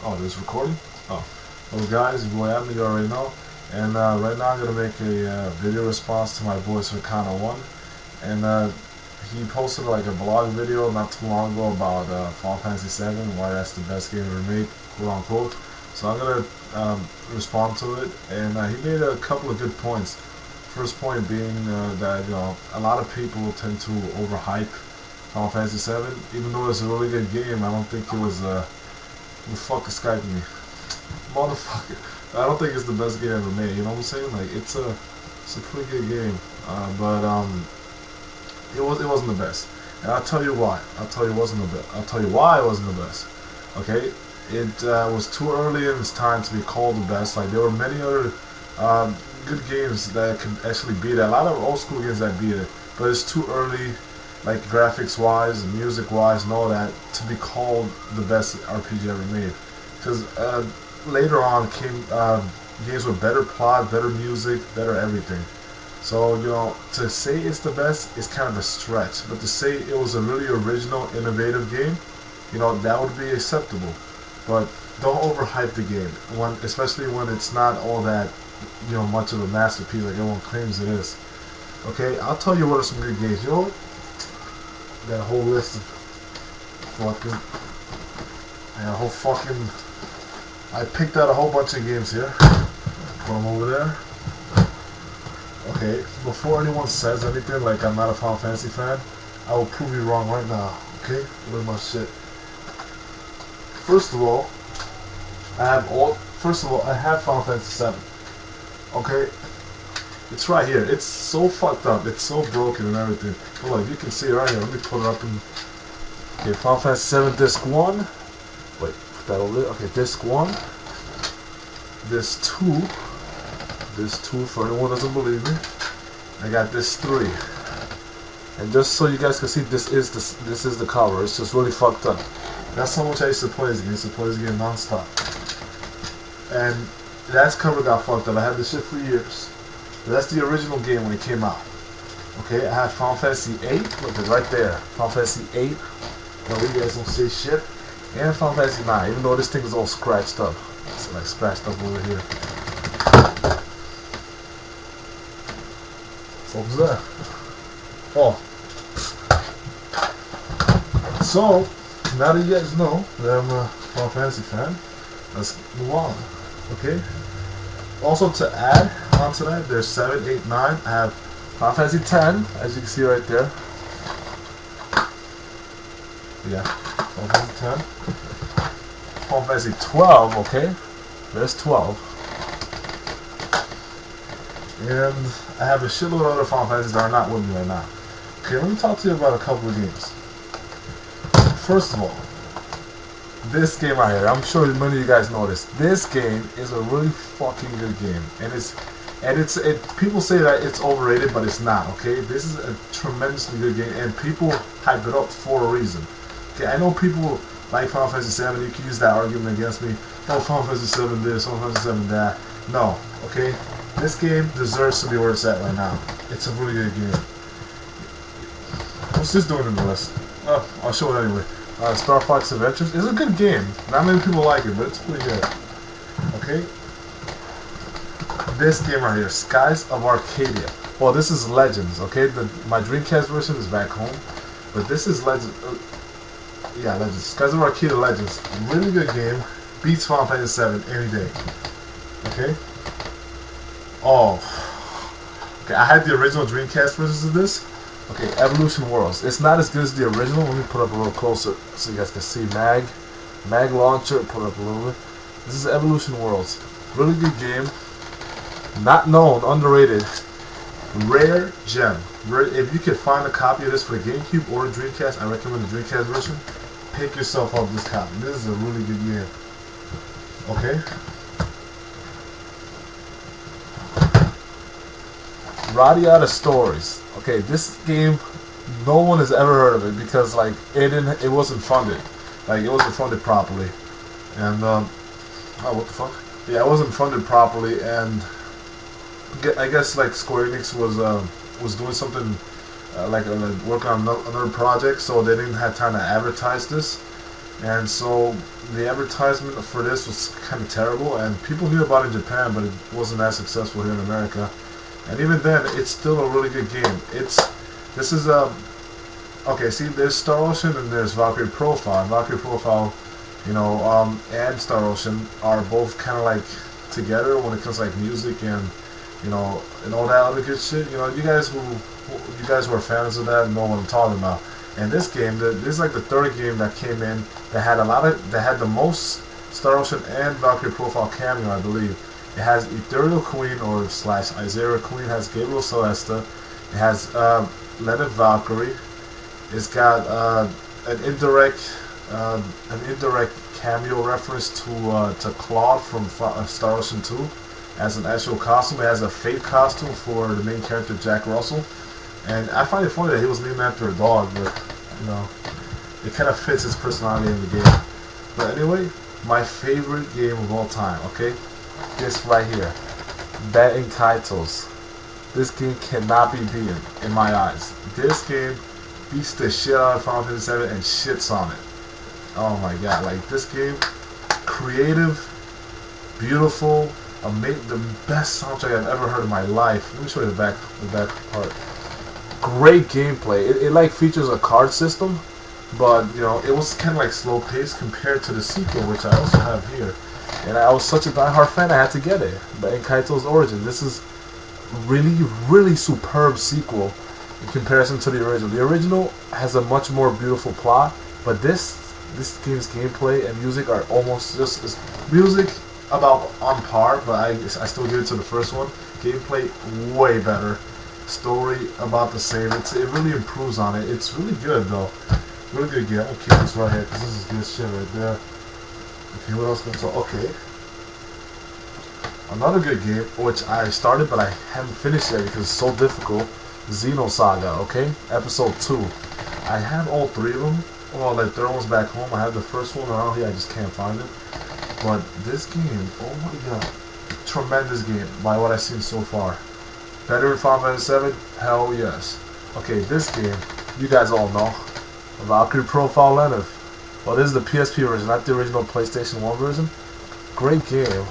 Oh, this recording? Oh. Well, guys, your boy Adam, you already know. And right now I'm going to make a video response to my boy Sercano1. And he posted like a blog video not too long ago about Final Fantasy VII, why that's the best game ever made, quote unquote. So I'm going to respond to it. And he made a couple of good points. First point being that a lot of people tend to overhype Final Fantasy VII. Even though it's a really good game, I don't think it was who the fuck is Skyping me? Motherfucker. I don't think it's the best game ever made, you know what I'm saying? Like it's a pretty good game. But it wasn't the best. And I'll tell you why. I'll tell you why it wasn't the best. Okay? It was too early in its time to be called the best. Like there were many other good games that could actually beat it. A lot of old school games that beat it. But it's too early, like graphics wise and music wise and all that, to be called the best RPG ever made. Because later on came games with better plot, better music, better everything. So to say it's the best is kind of a stretch, but to say it was a really original, innovative game, that would be acceptable. But don't overhype the game, especially when it's not all that much of a masterpiece like everyone claims it is. Okay, I'll tell you what are some good games. You know what? That whole list of fucking, I picked out a whole bunch of games here. Put them over there. Okay, before anyone says anything like I'm not a Final Fantasy fan, I will prove you wrong right now. Okay, look at my shit. First of all, I have Final Fantasy VII. Okay, it's right here. It's so fucked up. It's so broken and everything. But like you can see it right here. Let me put it up in. Okay, Final Fantasy VII Disc 1. Wait, put that over there. Okay, Disc 1. Disc 2. Disc 2 for anyone who doesn't believe me. I got Disc 3. And just so you guys can see, this is the cover. It's just really fucked up. That's how much I used to play this game. I used to play this game non-stop. And that cover got fucked up. I had this shit for years. That's the original game when it came out. Okay, I have Final Fantasy VIII. Look, it's right there. Final Fantasy VIII. No, you guys don't say shit. And Final Fantasy IX, even though this thing is all scratched up. It's like scratched up over here. So what was that? Oh. So, now that you guys know that I'm a Final Fantasy fan, let's move on. Okay? Also to add onto that, there's 7, 8, 9. I have Final Fantasy X, as you can see right there. Yeah, Final Fantasy X. Final Fantasy 12, okay? There's 12. And I have a shitload of other Final Fantasies that are not with me right now. Okay, let me talk to you about a couple of games. First of all, this game right here, I'm sure many of you guys know this. This game is a really fucking good game, and people say that it's overrated, but it's not. Okay, this is a tremendously good game, and people hype it up for a reason. Okay, I know people like Final Fantasy VII. You can use that argument against me. Oh, Final Fantasy VII this, Final Fantasy VII that. No, okay, this game deserves to be where it's at right now. It's a really good game. What's this doing in the list? Oh, I'll show it anyway. Star Fox Adventures is a good game. Not many people like it, but it's pretty good. Okay? This game right here, Skies of Arcadia. Well, this is Legends, okay? My Dreamcast version is back home, but this is Legends. Yeah, Legends. Skies of Arcadia Legends. Really good game. Beats Final Fantasy VII any day. Okay? Oh. Okay, I had the original Dreamcast versions of this. Okay, Evolution Worlds. It's not as good as the original. Let me put up a little closer so you guys can see Mag Launcher. Put up a little bit. This is Evolution Worlds. Really good game. Not known, underrated. Rare gem. If you can find a copy of this for the GameCube or the Dreamcast, I recommend the Dreamcast version. Pick yourself up this copy. This is a really good game. Okay. Radiata Stories. Okay, this game, no one has ever heard of it because like it wasn't funded, like it wasn't funded properly, and oh, what the fuck? Yeah, it wasn't funded properly, and I guess like Square Enix was doing something like working on another project, so they didn't have time to advertise this. And so the advertisement for this was kind of terrible, and people knew about it in Japan, but it wasn't as successful here in America. And even then, it's still a really good game. This is a okay. See, there's Star Ocean and there's Valkyrie Profile. Valkyrie Profile, and Star Ocean are both kind of like together when it comes to like music and and all that other good shit. You guys who are fans of that know what I'm talking about. And this game, this is like the third game that came in that had the most Star Ocean and Valkyrie Profile cameo, I believe. It has Ethereal Queen or / Isaiah Queen. It has Gabriel Celesta. It has Leonard Valkyrie. It's got an indirect cameo reference to Claude from Star Ocean 2 as an actual costume. It has a fake costume for the main character Jack Russell. And I find it funny that he was named after a dog, but it kind of fits his personality in the game. But anyway, my favorite game of all time, okay? This right here, Baten Kaitos. This game cannot be beaten in my eyes. This game beats the shit out of Final Fantasy VII and shits on it. Oh my god, like this game, creative, beautiful, the best soundtrack I've ever heard in my life. Let me show you the back part. Great gameplay. It like features a card system, but it was kind of like slow paced compared to the sequel, which I also have here. And I was such a diehard fan, I had to get it. Baten Kaitos Origin. This is really, really superb sequel in comparison to the original. The original has a much more beautiful plot, but this game's gameplay and music are almost just music about on par, but I still give it to the first one. Gameplay way better. Story about the same. It really improves on it. It's really good though. Really good game. I'm gonna keep this right here because this is good shit right there. Okay, what else can I talk? Okay. Another good game, which I started but I haven't finished yet because it's so difficult. Xenosaga, okay? Episode 2. I have all three of them. Well, the third one's back home. I have the first one around here, I just can't find it. But this game, oh my god. Tremendous game by what I've seen so far. Better than Final Fantasy VII? Hell yes. Okay, this game, you guys all know. Valkyrie Profile Leonard. Well, this is the PSP version, not the original PlayStation 1 version. Great game.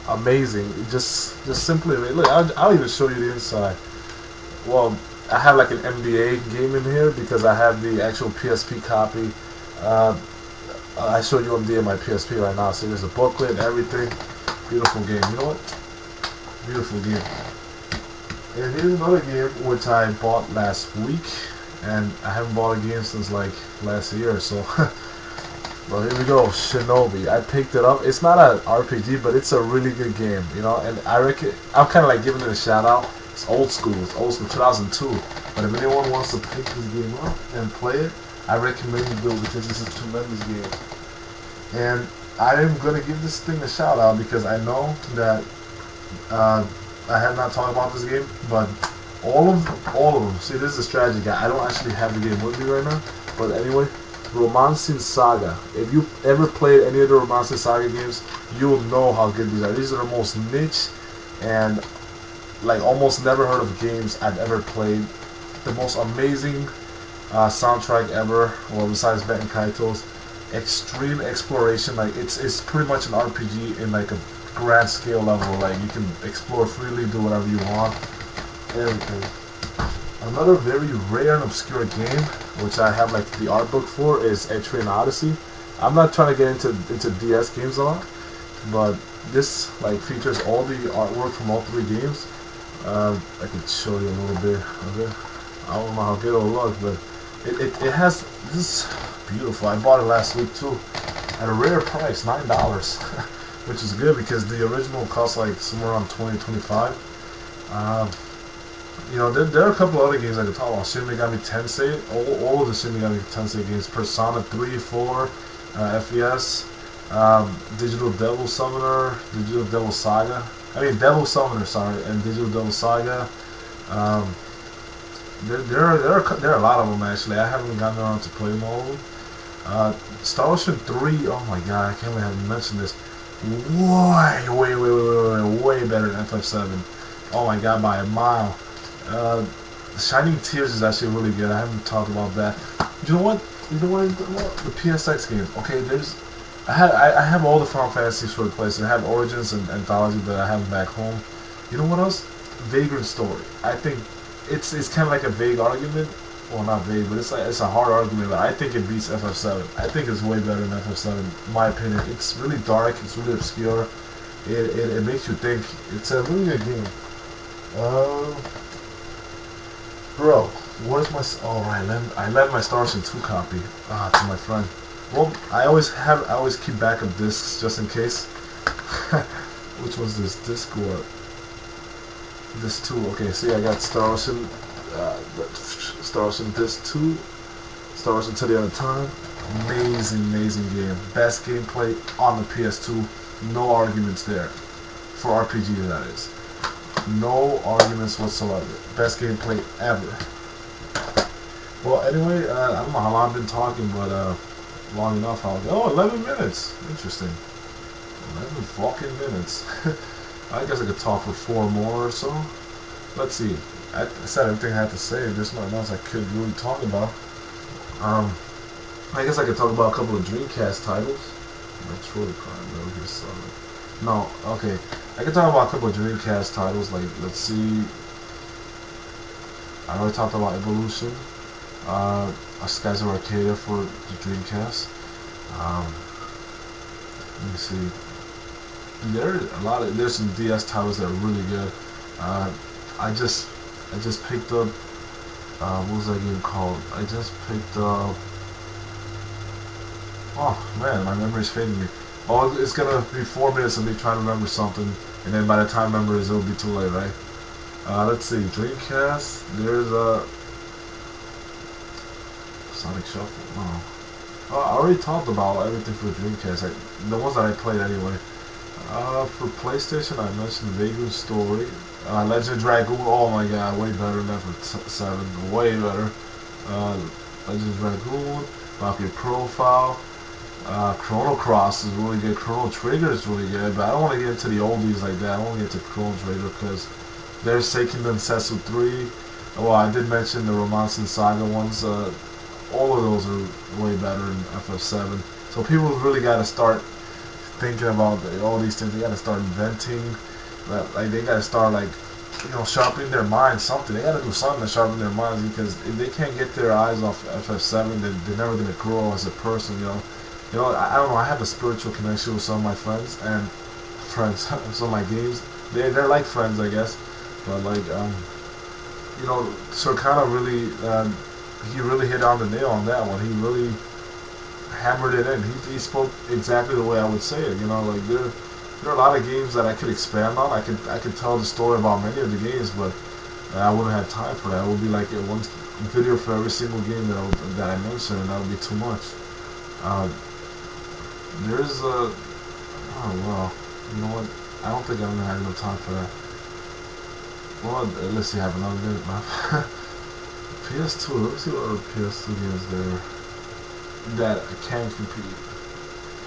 Amazing. Just simply, look, I'll even show you the inside. Well, I have like an NBA game in here because I have the actual PSP copy. I showed you MD in my PSP right now. So there's a booklet, everything. Beautiful game. You know what? Beautiful game. And here's another game which I bought last week, and I haven't bought a game since like last year or so. Well, here we go, Shinobi. I picked it up. It's not an RPG, but it's a really good game, and I reckon I'm kind of like giving it a shout out. It's old school. It's old school, 2002. But if anyone wants to pick this game up and play it, I recommend you do, because this is a tremendous game. And I am gonna give this thing a shout out because I know that I have not talked about this game, but all of them. See, this is a strategy guy. I don't actually have the game with me right now, but anyway, Romancing Saga. If you ever played any of the Romancing Saga games, you'll know how good these are. These are the most niche and like almost never heard of games I've ever played. The most amazing soundtrack ever. Well, besides Baten Kaitos, extreme exploration. Like it's pretty much an RPG in like a grand scale level. Like you can explore freely, do whatever you want, everything. Another very rare and obscure game, which I have like the art book for, is Etrian Odyssey. I'm not trying to get into DS games a lot, but this like features all the artwork from all three games. I can show you a little bit of it. I don't know how good it'll look, but it has this beautiful. I bought it last week too, at a rare price, $9, which is good because the original cost like somewhere around $20-25. There are a couple other games I could talk about. Shin Megami Tensei, all of the Shin Megami Tensei games, Persona 3, 4, FES, Digital Devil Summoner, Digital Devil Saga. Devil Summoner, sorry, and Digital Devil Saga. There are a lot of them actually. I haven't gotten around to play them all of them. Star Ocean 3, oh my god, I can't believe I haven't mentioned this. Way better than FF7. Oh my god, by a mile. Shining Tears is actually really good. I haven't talked about that. You know what? You know what? The PSX games. Okay, I have all the Final Fantasies for the place. I have Origins and Anthology that I have back home. You know what else? Vagrant Story. I think it's kind of like a vague argument. Well, not vague, but it's a hard argument. But I think it beats FF7. I think it's way better than FF7, in my opinion. It's really dark. It's really obscure. It makes you think. It's a really good game. Bro, where's my? All right, I lent my Star Ocean 2 copy to my friend. Well, I always keep backup discs just in case. Which was this disc or this 2? Okay, see, I got Star Ocean, Star Ocean disc 2, Star Ocean to the Other Time. Amazing game. Best gameplay on the PS2. No arguments there. For RPG, that is. No arguments whatsoever. Best gameplay ever. Well, anyway, I don't know how long I've been talking, but long enough. 11 minutes. Interesting. 11 fucking minutes. I guess I could talk for 4 more or so. Let's see. I said everything I had to say. There's nothing else I could really talk about. I guess I could talk about a couple of Dreamcast titles. Metroid Prime, Metal Gear Solid. No, okay. I can talk about a couple of Dreamcast titles. Like, let's see. I already talked about Evolution. Skies of Arcadia for the Dreamcast. Let me see. There's some DS titles that are really good. I just picked up. What was that game called? I just picked up. Oh man, my memory's fading me. Oh, it's gonna be 4 minutes of me trying to remember something, and then by the time I remember it, it'll be too late, right? Let's see. Dreamcast. There's a Sonic Shuffle. Oh, I already talked about everything for Dreamcast. The ones that I played anyway. For PlayStation, I mentioned Vagrant Story, Legend Dragoon. Oh my god, way better than FF7. Way better. Legend Dragoon, Valkyrie Profile. Chrono Cross is really good. Chrono Trigger is really good, but I don't want to get into the oldies like that. I don't want to get into Chrono Trigger because there's Seiken Densetsu 3. Well, I did mention the Romance and Saga ones. All of those are way better than FF7. So people really got to start thinking about all these things. They got to start inventing. Like they got to start sharpening their minds. Something they got to do something to sharpen their minds, because if they can't get their eyes off FF7, then they're never gonna grow as a person. I don't know. I have a spiritual connection with some of my friends and some of my games. They're like friends, I guess. But Surkana really, he really hit on the nail on that one. He really hammered it in. He spoke exactly the way I would say it. There are a lot of games that I could expand on. I could tell the story about many of the games, but I wouldn't have time for that. It would be like one video for every single game that I mentioned, and that would be too much. There's a... Oh, well, you know what? I don't think I'm going to have enough time for that. Well, let's see, I have another minute left. PS2, let me see what other PS2 games there that can compete.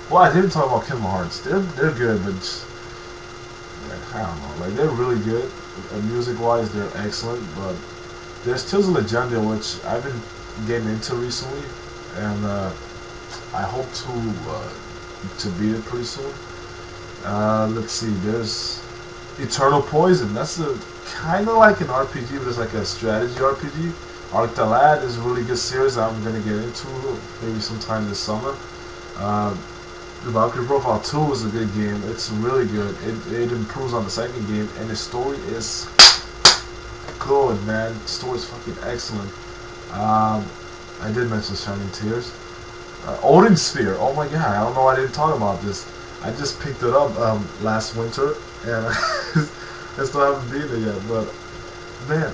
Well, I didn't talk about Kingdom Hearts. They're good, but I don't know. Like, they're really good. Music-wise, they're excellent, but there's Tales of Legendia, which I've been getting into recently, and I hope to beat it pretty soon. Let's see, there's Eternal Poison. That's kind of like an RPG, but it's like a strategy RPG. Arc the Lad is a really good series that I'm going to get into maybe sometime this summer. The Valkyrie Profile 2 is a good game. It's really good. It improves on the second game, and the story is good, man. The story is fucking excellent. I did mention Shining Tears. Odin Sphere. Oh my god, I don't know why I didn't talk about this. I just picked it up last winter, and I still haven't beaten it yet. But man,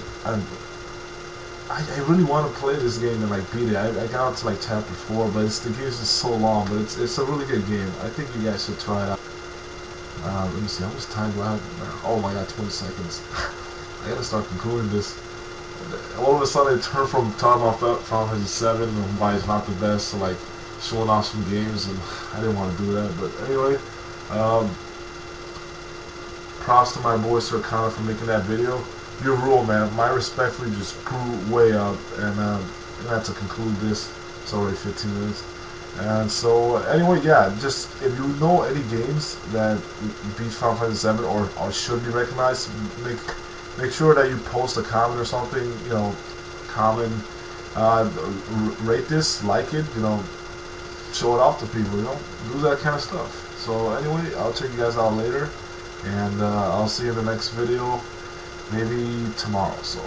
I really want to play this game and beat it. I got up to chapter 4, but the game is just so long. But it's a really good game. I think you guys should try it out. Let me see, how much time do I have? Oh my god, 20 seconds. I gotta start concluding this. All of a sudden, it turned from talking about Final Fantasy VII and why it's not the best to showing off some games, and I didn't want to do that. But anyway, props to my boy Surkana for making that video. Your rule, man. My respectfully just grew way up, and I have to conclude this. It's already 15 minutes. And so anyway, yeah, just if you know any games that beat Final Fantasy VII or should be recognized, make sure that you post a comment or something. You know, comment, rate this, like it. You know, show it off to people. You know, do that kind of stuff. So anyway, I'll check you guys out later, and I'll see you in the next video, maybe tomorrow. So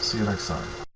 see you next time.